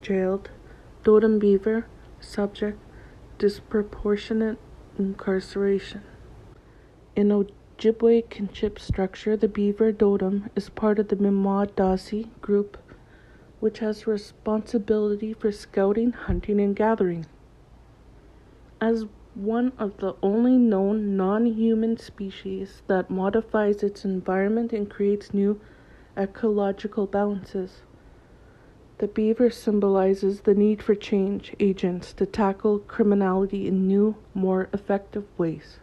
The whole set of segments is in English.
jailed. Totem beaver, subject, disproportionate incarceration. In Ojibwe kinship structure, the beaver totem is part of the Bimaawidaasi group, which has responsibility for scouting, hunting, and gathering. As one of the only known non-human species that modifies its environment and creates new ecological balances, the beaver symbolizes the need for change agents to tackle criminality in new, more effective ways.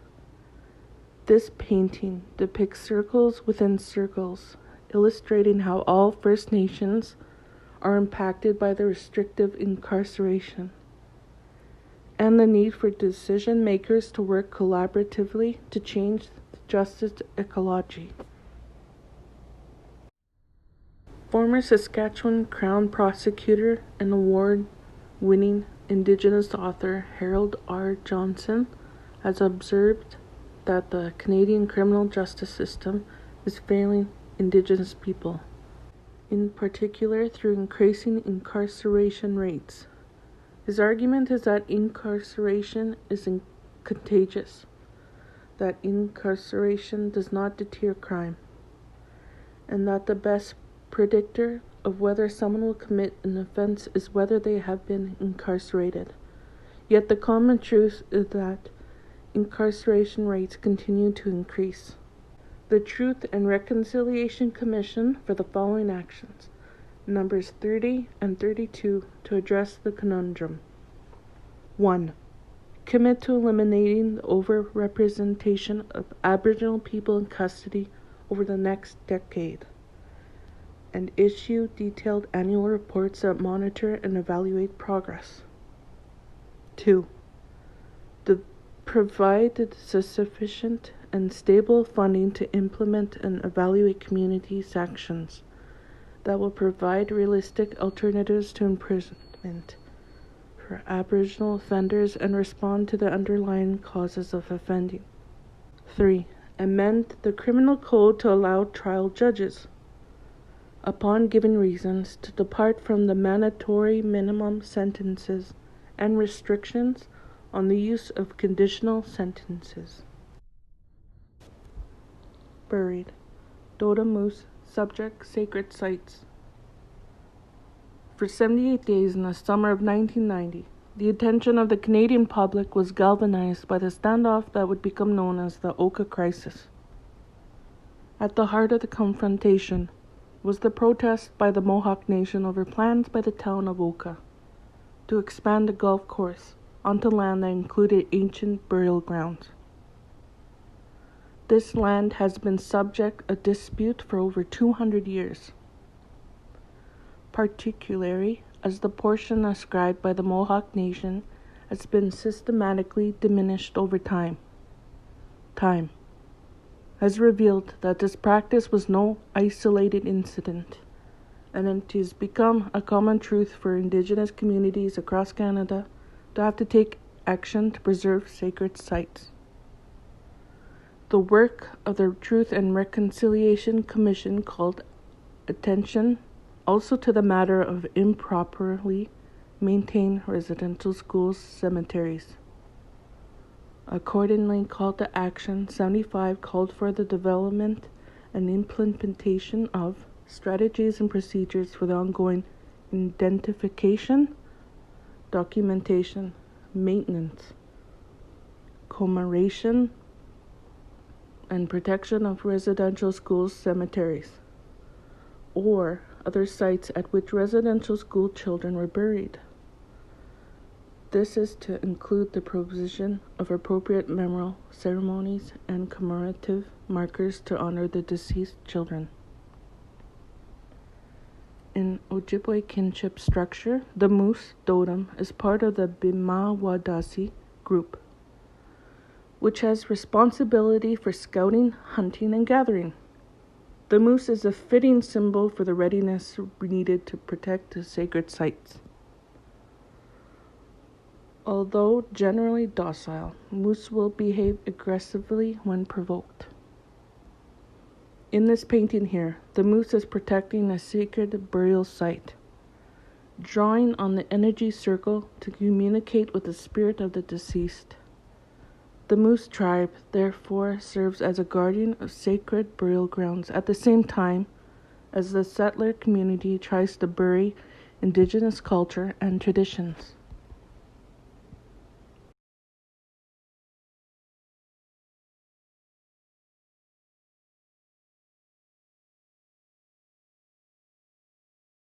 This painting depicts circles within circles, illustrating how all First Nations are impacted by the restrictive incarceration and the need for decision makers to work collaboratively to change the justice ecology. Former Saskatchewan Crown Prosecutor and award-winning Indigenous author Harold R. Johnson has observed that the Canadian criminal justice system is failing Indigenous people, in particular through increasing incarceration rates. His argument is that incarceration is contagious, that incarceration does not deter crime, and that the best predictor of whether someone will commit an offense is whether they have been incarcerated. Yet the common truth is that incarceration rates continue to increase. The Truth and Reconciliation Commission for the following actions, numbers 30 and 32, to address the conundrum. 1. Commit to eliminating the overrepresentation of Aboriginal people in custody over the next decade, and issue detailed annual reports that monitor and evaluate progress. 2. Provide sufficient and stable funding to implement and evaluate communities' actions that will provide realistic alternatives to imprisonment for Aboriginal offenders and respond to the underlying causes of offending. 3. Amend the criminal code to allow trial judges, upon given reasons, to depart from the mandatory minimum sentences and restrictions on the use of conditional sentences. Buried. Totem Moose, subject, sacred sites. For 78 days in the summer of 1990, the attention of the Canadian public was galvanized by the standoff that would become known as the Oka Crisis. At the heart of the confrontation was the protest by the Mohawk Nation over plans by the town of Oka to expand the golf course onto land that included ancient burial grounds. This land has been subject of dispute for over 200 years, particularly as the portion ascribed by the Mohawk Nation has been systematically diminished over time. Time has revealed that this practice was no isolated incident, and it has become a common truth for Indigenous communities across Canada to have to take action to preserve sacred sites. The work of the Truth and Reconciliation Commission called attention also to the matter of improperly maintained residential schools, cemeteries. Accordingly, called to action 75 called for the development and implementation of strategies and procedures for the ongoing identification, documentation, maintenance, commemoration, and protection of residential schools, cemeteries, or other sites at which residential school children were buried. This is to include the provision of appropriate memorial ceremonies and commemorative markers to honor the deceased children. In Ojibwe kinship structure, the moose totem is part of the Bimaawidaasi group, which has responsibility for scouting, hunting, and gathering. The moose is a fitting symbol for the readiness needed to protect the sacred sites. Although generally docile, moose will behave aggressively when provoked. In this painting here, the moose is protecting a sacred burial site. drawing on the energy circle to communicate with the spirit of the deceased. The Moose tribe, therefore, serves as a guardian of sacred burial grounds at the same time as the settler community tries to bury Indigenous culture and traditions.